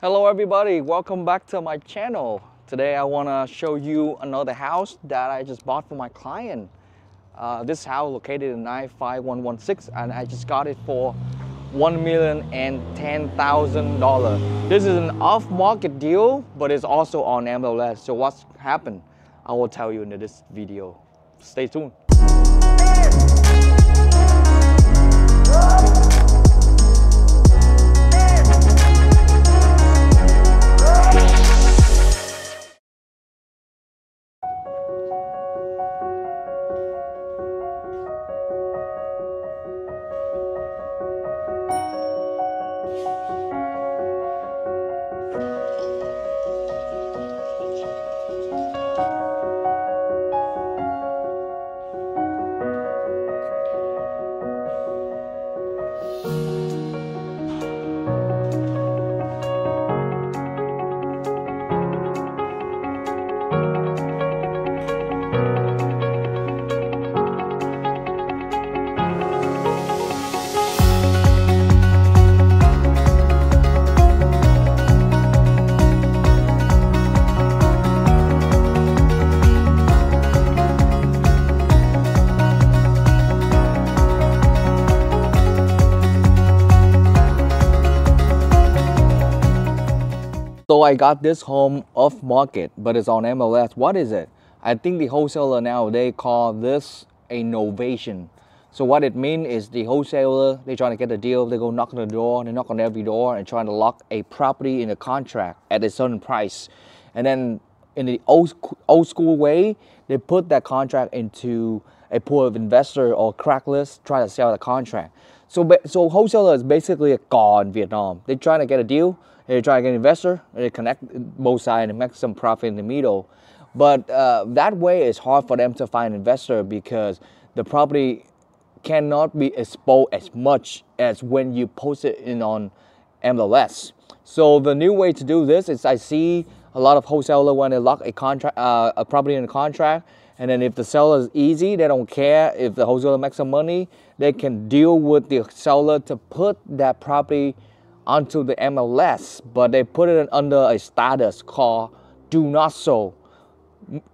Hello everybody, welcome back to my channel. Today I want to show you another house that I just bought for my client. This house located in 95116 and I just got it for $1,010,000. This is an off-market deal, but it's also on MLS. So what's happened? I will tell you in this video. Stay tuned. So I got this home off market, but it's on MLS. What is it? I think the wholesaler nowadays call this a novation. So what it means is the wholesaler, they trying to get a deal, they go knock on the door, they knock on every door and trying to lock a property in a contract at a certain price. And then in the old school way, they put that contract into a pool of investor or cracklist, try to sell the contract. So wholesaler is basically a cò in Vietnam. They're trying to get a deal, they try to get an investor, they connect both sides and make some profit in the middle. But that way it's hard for them to find an investor because the property cannot be exposed as much as when you post it in on MLS. So the new way to do this is I see a lot of wholesalers when they lock a contract, a property in a contract, and then if the seller is easy, they don't care if the wholesaler makes some money, they can deal with the seller to put that property onto the MLS, but they put it under a status called do not show.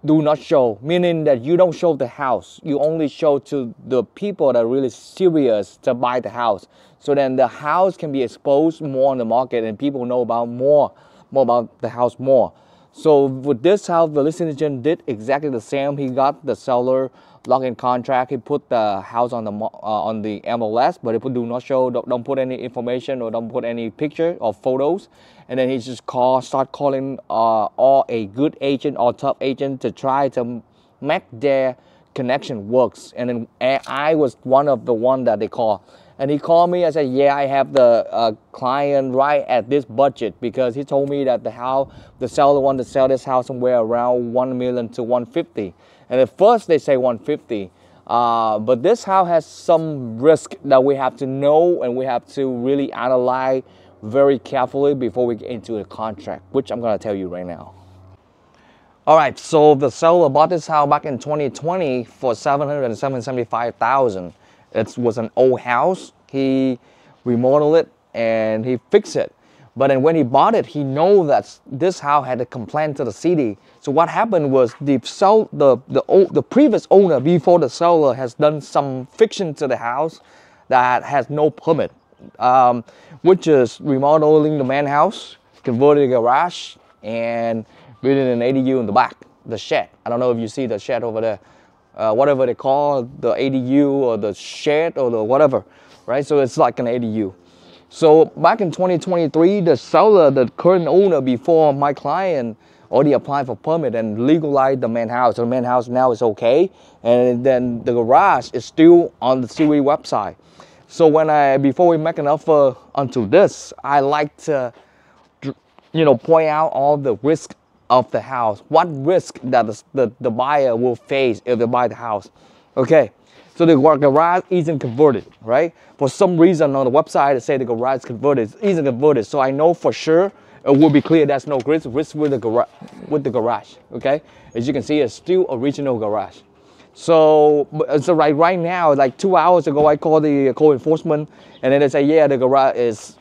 Do not show, meaning that you don't show the house. You only show to the people that are really serious to buy the house. So then the house can be exposed more on the market and people know about more about the house more. So with this house, the listing agent did exactly the same. He got the seller lock-in contract. He put the house on the MLS, but he put do not show. Don't put any information or don't put any picture or photos. And then he just start calling all a good agent or top agent to try to make their connection works. And then I was one of the one that they call. And he called me. I said, yeah, I have the client right at this budget because he told me that the seller wanted to sell this house somewhere around 1 million to 150. And at first they say 150. But this house has some risk that we have to know and we have to really analyze very carefully before we get into the contract, which I'm going to tell you right now. All right, so the seller bought this house back in 2020 for $775,000. It was an old house. He remodeled it and he fixed it. But then when he bought it, he knew that this house had a complaint to the city. So what happened was the previous owner before the seller has done some fixing to the house that has no permit, which is remodeling the main house, converting a garage, and building an ADU in the back, the shed. I don't know if you see the shed over there. Whatever they call the ADU or the shed or the whatever, right? So it's like an ADU. So back in 2023, the seller, the current owner before my client, already applied for permit and legalized the main house. So the main house now is okay, and then the garage is still on the city website. So before we make an offer onto this, I like to, point out all the risk of the house. What risk that the buyer will face if they buy the house. Okay, so the garage isn't converted, right? For some reason on the website it say the garage is converted. It isn't converted, so I know for sure it will be clear there's no risk with the garage. Okay, as you can see, it's still original garage. So right now, like 2 hours ago, I called the code enforcement, and then they say, yeah, the garage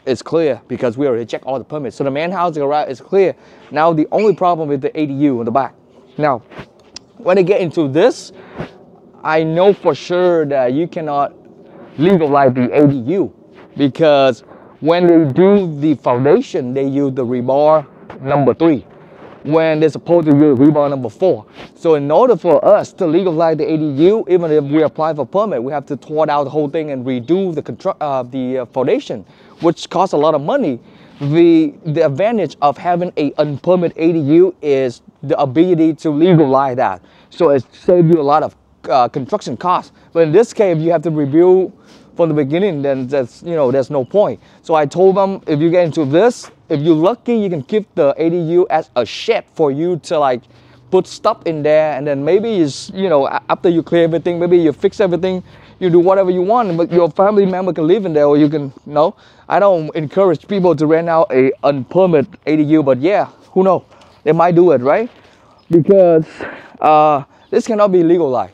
is clear because we already checked all the permits. So the main house, the garage is clear. Now the only problem is the ADU in the back. Now, when I get into this, I know for sure that you cannot legalize the ADU because when they do the foundation, they use the rebar number 3 when they're supposed to use rebar number 4. So in order for us to legalize the ADU, even if we apply for permit, we have to tear out the whole thing and redo the foundation, which costs a lot of money. The advantage of having a unpermitted ADU is the ability to legalize that. So it saves you a lot of construction costs. But in this case, if you have to rebuild from the beginning, then that's, you know, there's no point. So I told them, if you get into this, if you're lucky, you can keep the ADU as a shed for you to like put stuff in there, and then maybe you know, after you clear everything, maybe you fix everything, you do whatever you want, but your family member can live in there, or you can, you know, I don't encourage people to rent out a unpermitted ADU, but yeah, who knows, they might do it, right? Because this cannot be legalized.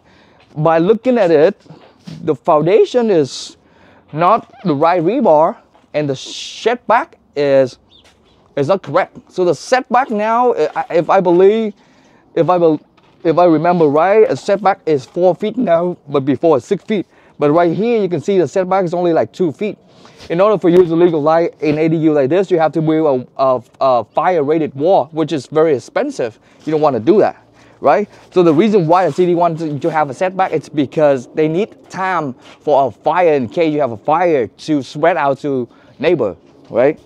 By looking at it, the foundation is not the right rebar, and the setback is not correct. So the setback now, if I remember right, a setback is 4 feet now, but before it's 6 feet. But right here, you can see the setback is only like 2 feet. In order for you to legalize an ADU like this, you have to build a fire-rated wall, which is very expensive. You don't want to do that, right? So the reason why the city wants to have a setback, it's because they need time for a fire in case you have a fire to spread out to neighbor, right?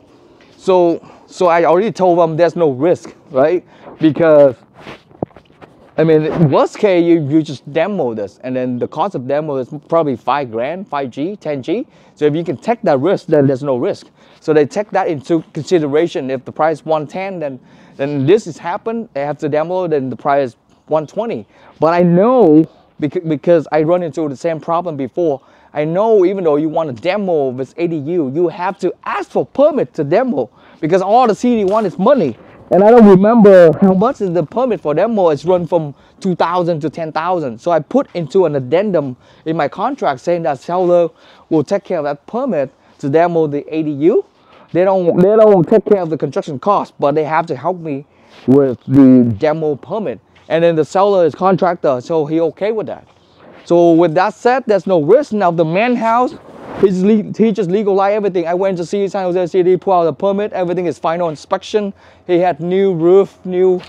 So I already told them there's no risk, right? Because, I mean, worst case, you just demo this, and then the cost of demo is probably 5 grand, 5G, 10G. So if you can take that risk, then there's no risk. So they take that into consideration. If the price is 110, then this has happened, they have to demo, then the price is 120. But I know, because I run into the same problem before, I know even though you want to demo this ADU, you have to ask for permit to demo, because all the city wants is money. And I don't remember how much is the permit for demo. It's run from 2,000 to 10,000. So I put into an addendum in my contract saying that seller will take care of that permit to demo the ADU. They don't take care of the construction cost, but they have to help me with the demo permit. And then the seller is contractor, so he okay with that. So with that said, there's no risk. Now the main house, he just legalized everything. I went to see San Jose City, pull out the permit, everything is final inspection. He had new roof, new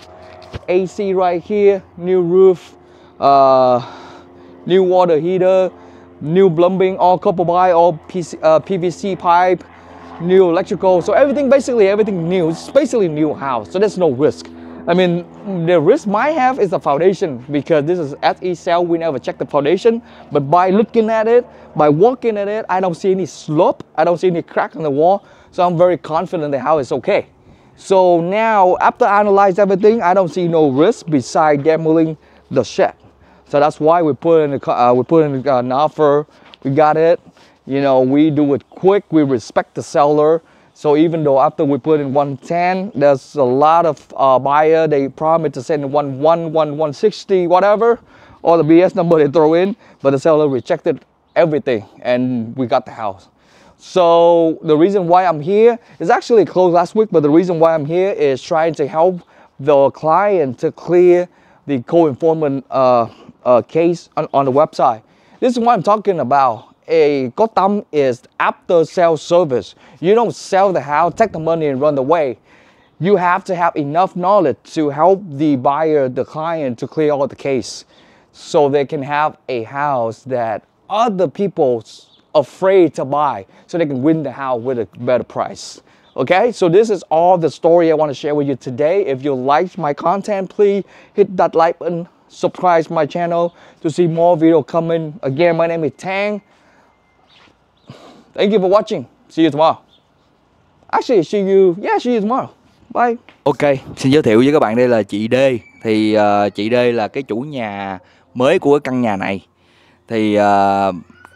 AC right here, new roof, new water heater, new plumbing, all copper wire, all PVC pipe, new electrical. So basically everything new. It's basically new house, so there's no risk. I mean, the risk might have is the foundation, because this is SE cell, we never check the foundation. But by looking at it, by walking at it, I don't see any slope, I don't see any crack in the wall. So I'm very confident that how it's okay. So now, after I analyze everything, I don't see no risk besides demoing the shed. So that's why we put in an offer. We got it. You know, we do it quick. We respect the seller. So even though after we put in 110, there's a lot of buyer, they promise to send 160, whatever, all the BS number they throw in, but the seller rejected everything, and we got the house. So the reason why I'm here is actually closed last week, but the reason why I'm here is trying to help the client to clear the co-informant case on the website. This is what I'm talking about. A có tâm is after sale service. You don't sell the house, take the money and run away. You have to have enough knowledge to help the buyer, the client, to clear all the case, so they can have a house that other people afraid to buy, so they can win the house with a better price. Okay, so this is all the story I want to share with you today. If you liked my content, please hit that like button, subscribe to my channel to see more video coming. Again, my name is Thang. Thank you for watching. See you tomorrow. Actually, see you tomorrow. Bye. Ok, xin giới thiệu với các bạn, đây là chị D. Thì chị D là cái chủ nhà mới của cái căn nhà này. Thì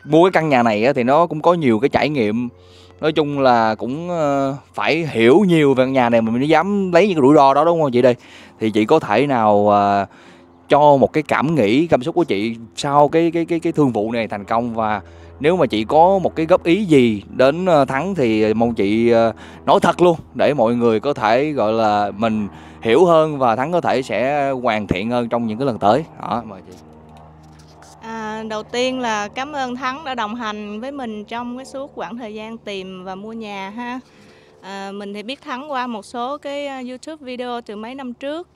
mua cái căn nhà này thì nó cũng có nhiều cái trải nghiệm. Nói chung là cũng phải hiểu nhiều về căn nhà này mình mới dám lấy những cái rủi ro đó, đúng không chị D? Thì chị có thể nào cho một cái cảm xúc của chị sau cái thương vụ này thành công, và nếu mà chị có một cái góp ý gì đến Thắng thì mong chị nói thật luôn để mọi người có thể gọi là mình hiểu hơn và Thắng có thể sẽ hoàn thiện hơn trong những cái lần tới. Đó, mời chị. Đầu tiên là cảm ơn Thắng đã đồng hành với mình trong cái suốt quãng thời gian tìm và mua nhà ha. Mình thì biết Thắng qua một số cái YouTube video từ mấy năm trước.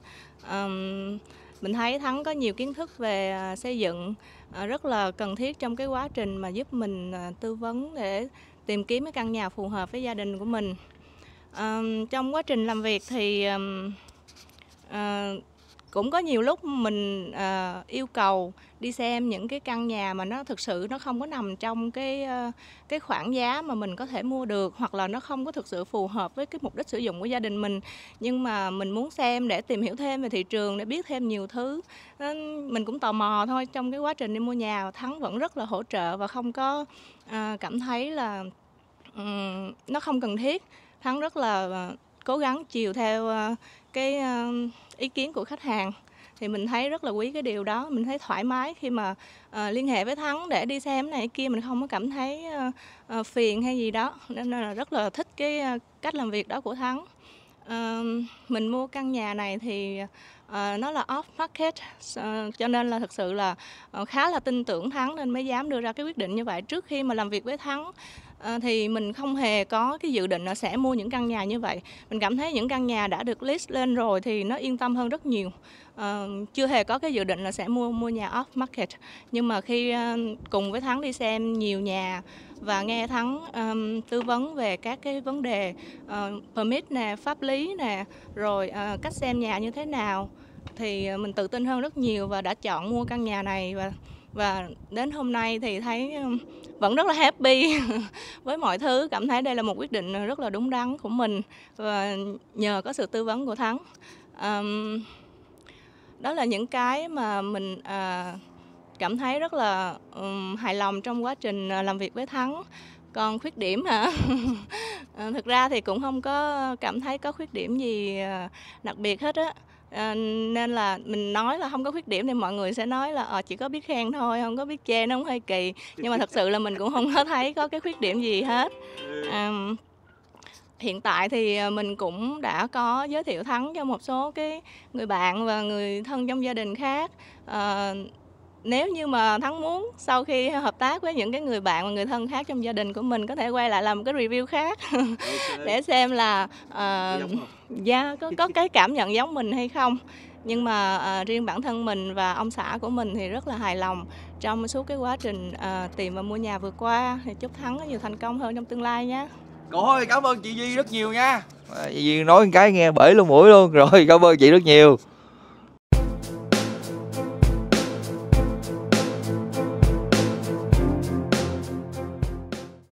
Mình thấy Thắng có nhiều kiến thức về xây dựng rất là cần thiết trong cái quá trình mà giúp mình tư vấn để tìm kiếm cái căn nhà phù hợp với gia đình của mình. Trong quá trình làm việc thì cũng có nhiều lúc mình yêu cầu đi xem những cái căn nhà mà nó thực sự nó không có nằm trong cái khoảng giá mà mình có thể mua được, hoặc là nó không có thực sự phù hợp với cái mục đích sử dụng của gia đình mình, nhưng mà mình muốn xem để tìm hiểu thêm về thị trường, để biết thêm nhiều thứ. Nên mình cũng tò mò thôi. Trong cái quá trình đi mua nhà, Thắng vẫn rất là hỗ trợ và không có cảm thấy là nó không cần thiết. Thắng rất là cố gắng chiều theo cái ý kiến của khách hàng, thì mình thấy rất là quý cái điều đó. Mình thấy thoải mái khi mà liên hệ với Thắng để đi xem này kia, mình không có cảm thấy phiền hay gì đó, nên là rất là thích cái cách làm việc đó của Thắng. Mình mua căn nhà này thì nó là off market, cho nên là thực sự là khá là tin tưởng Thắng nên mới dám đưa ra cái quyết định như vậy. Trước khi mà làm việc với Thắng thì mình không hề có cái dự định là sẽ mua những căn nhà như vậy. Mình cảm thấy những căn nhà đã được list lên rồi thì nó yên tâm hơn rất nhiều. Chưa hề có cái dự định là sẽ mua nhà off market. Nhưng mà khi cùng với Thắng đi xem nhiều nhà và nghe Thắng tư vấn về các cái vấn đề permit nè, pháp lý nè, rồi cách xem nhà như thế nào, thì mình tự tin hơn rất nhiều và đã chọn mua căn nhà này. Và đến hôm nay thì thấy vẫn rất là happy với mọi thứ, cảm thấy đây là một quyết định rất là đúng đắn của mình và nhờ có sự tư vấn của Thắng. Đó là những cái mà mình cảm thấy rất là hài lòng trong quá trình làm việc với Thắng. Còn khuyết điểm hả? Thực ra thì cũng không có cảm thấy có khuyết điểm gì đặc biệt hết á. Nên là mình nói là không có khuyết điểm thì mọi người sẽ nói là chỉ có biết khen thôi, không có biết chê, nó cũng hơi kỳ. Nhưng mà thật sự là mình cũng không có thấy có cái khuyết điểm gì hết. Hiện tại thì mình cũng đã có giới thiệu Thắng cho một số cái người bạn và người thân trong gia đình khác. Nếu như mà Thắng muốn sau khi hợp tác với những cái người bạn và người thân khác trong gia đình của mình, có thể quay lại làm một cái review khác để xem là có cái cảm nhận giống mình hay không. Nhưng mà riêng bản thân mình và ông xã của mình thì rất là hài lòng trong suốt cái quá trình tìm và mua nhà vừa qua. Thì chúc Thắng có nhiều thành công hơn trong tương lai nhé. Rồi, cảm ơn chị Duy rất nhiều nha. Chị Duy nói cái nghe bể luôn mũi luôn. Rồi, cảm ơn chị rất nhiều.